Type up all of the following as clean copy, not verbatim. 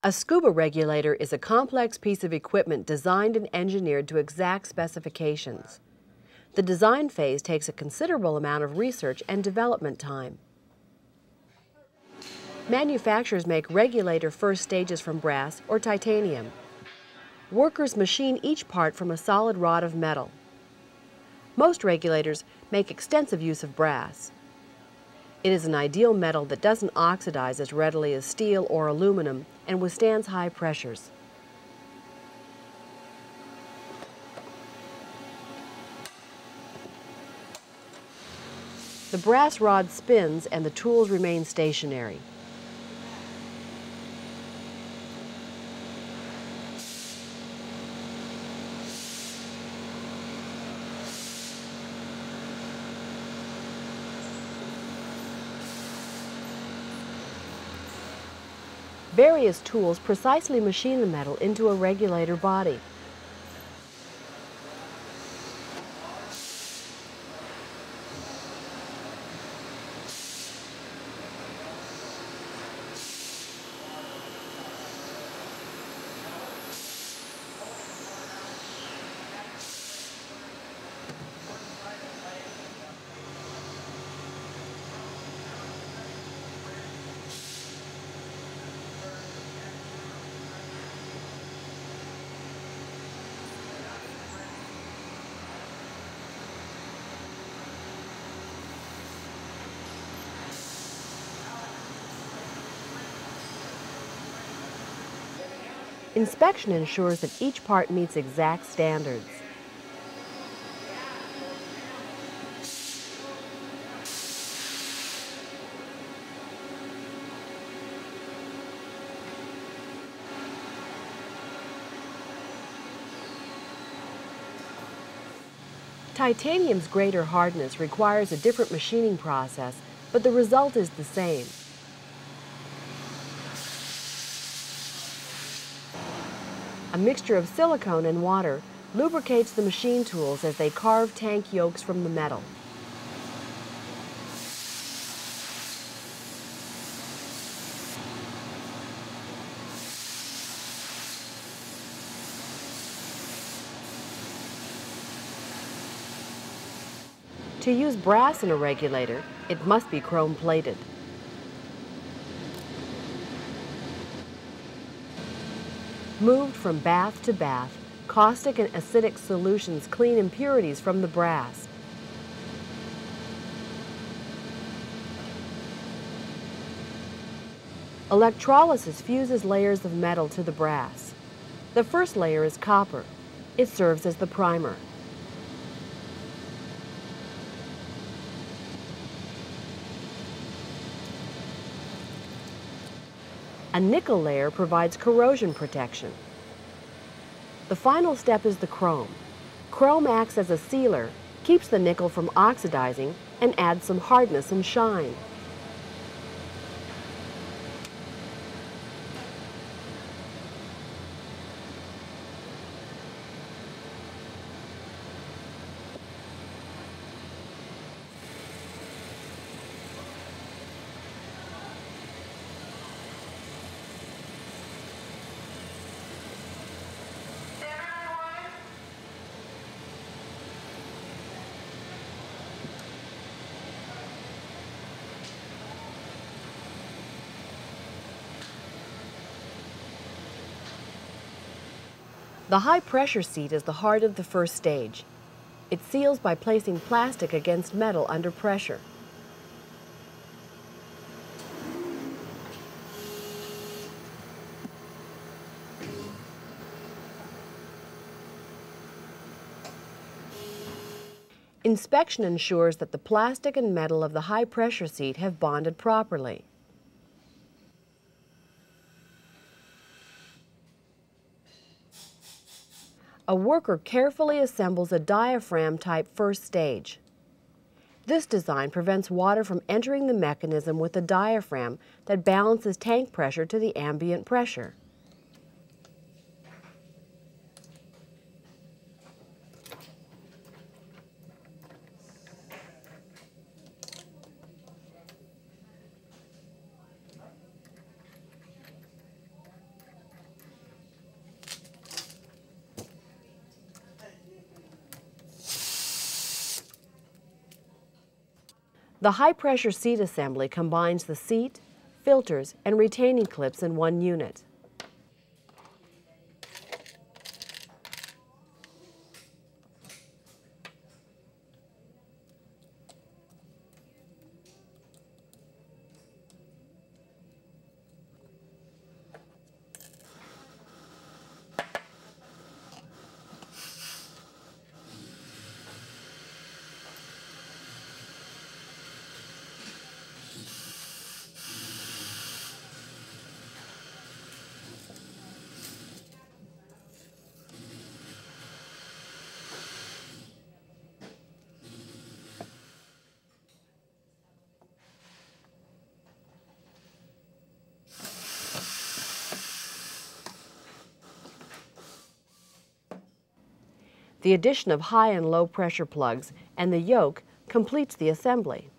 A scuba regulator is a complex piece of equipment designed and engineered to exact specifications. The design phase takes a considerable amount of research and development time. Manufacturers make regulator first stages from brass or titanium. Workers machine each part from a solid rod of metal. Most regulators make extensive use of brass. It is an ideal metal that doesn't oxidize as readily as steel or aluminum and withstands high pressures. The brass rod spins and the tools remain stationary. Various tools precisely machine the metal into a regulator body. Inspection ensures that each part meets exact standards. Titanium's greater hardness requires a different machining process, but the result is the same. A mixture of silicone and water lubricates the machine tools as they carve tank yokes from the metal. To use brass in a regulator, it must be chrome-plated. Moved from bath to bath, caustic and acidic solutions clean impurities from the brass. Electrolysis fuses layers of metal to the brass. The first layer is copper. It serves as the primer. A nickel layer provides corrosion protection. The final step is the chrome. Chrome acts as a sealer, keeps the nickel from oxidizing, and adds some hardness and shine. The high-pressure seat is the heart of the first stage. It seals by placing plastic against metal under pressure. Inspection ensures that the plastic and metal of the high-pressure seat have bonded properly. A worker carefully assembles a diaphragm-type first stage. This design prevents water from entering the mechanism with a diaphragm that balances tank pressure to the ambient pressure. The high-pressure seat assembly combines the seat, filters, and retaining clips in one unit. The addition of high and low pressure plugs and the yoke completes the assembly.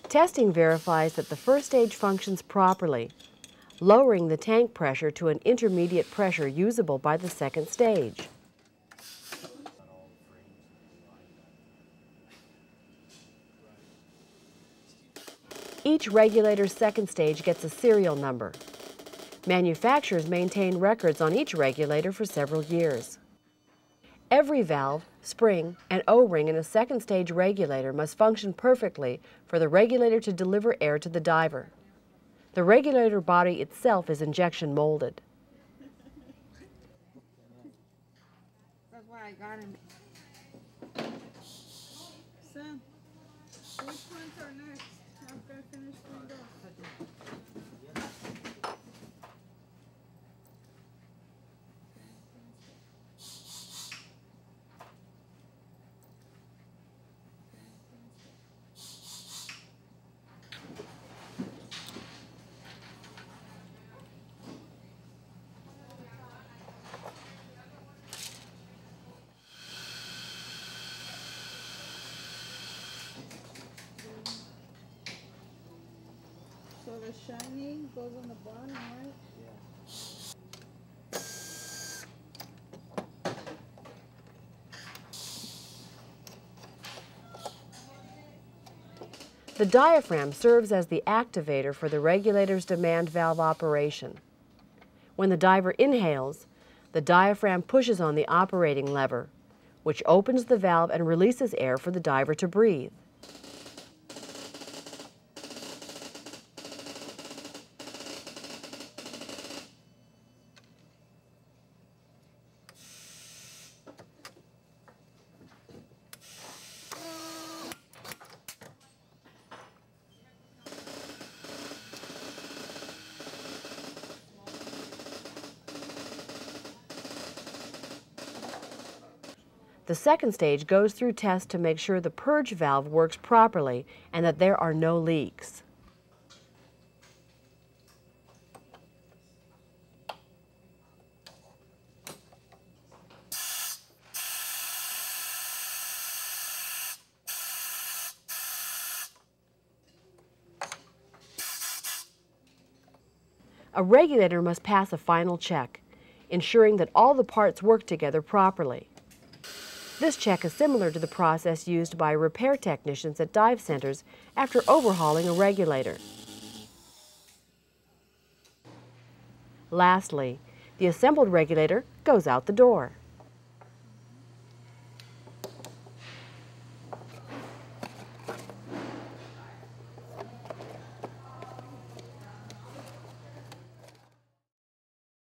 Testing verifies that the first stage functions properly, lowering the tank pressure to an intermediate pressure usable by the second stage. Each regulator's second stage gets a serial number. Manufacturers maintain records on each regulator for several years. Every valve, spring, and O-ring in a second stage regulator must function perfectly for the regulator to deliver air to the diver. The regulator body itself is injection molded. That's why I got him. Sam, which ones are next after I finish doing those? So the shiny goes on the bottom, right? The diaphragm serves as the activator for the regulator's demand valve operation. When the diver inhales, the diaphragm pushes on the operating lever, which opens the valve and releases air for the diver to breathe. The second stage goes through tests to make sure the purge valve works properly and that there are no leaks. A regulator must pass a final check, ensuring that all the parts work together properly. This check is similar to the process used by repair technicians at dive centers after overhauling a regulator. Lastly, the assembled regulator goes out the door.